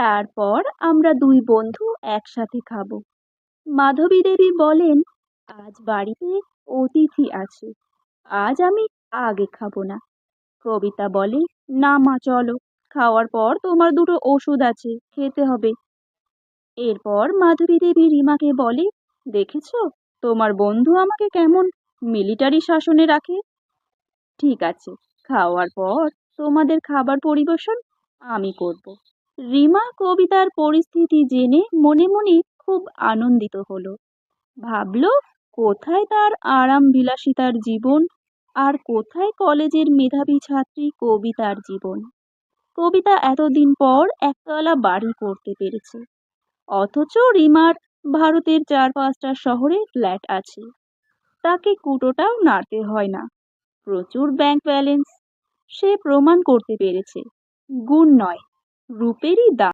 তারপর আমরা দুই বন্ধু একসাথে খাবো। মাধবী দেবী বলেন, আজ বাড়িতে অতিথি আছে, আজ আমি আগে খাবো না। কবিতা বলে, না মা চলো, খাওয়ার পর তোমার দুটো ওষুধ আছে, খেতে হবে। এরপর মাধবী দেবী রিমাকে বলে, দেখেছো তোমার বন্ধু আমাকে কেমন মিলিটারি শাসনে রাখে। ঠিক আছে, খাওয়ার পর তোমাদের খাবার পরিবেশন আমি করব। রিমা কবিতার পরিস্থিতি জেনে মনে মনে খুব আনন্দিত হলো। ভাবলো, কোথায় তার আরাম বিলাসিতার জীবন, আর কোথায় কলেজের মেধাবী ছাত্রী কবিতার জীবন। কবিতা এতদিন পর একতলা বাড়ি করতে পেরেছে, অথচ রিমার ভারতের 4-5টা শহরে ফ্ল্যাট আছে। তাকে কুটোটাও নাড়তে হয় না, প্রচুর ব্যাংক ব্যালেন্স। সে প্রমাণ করতে পেরেছে, গুণ নয়, রূপেরই দাম।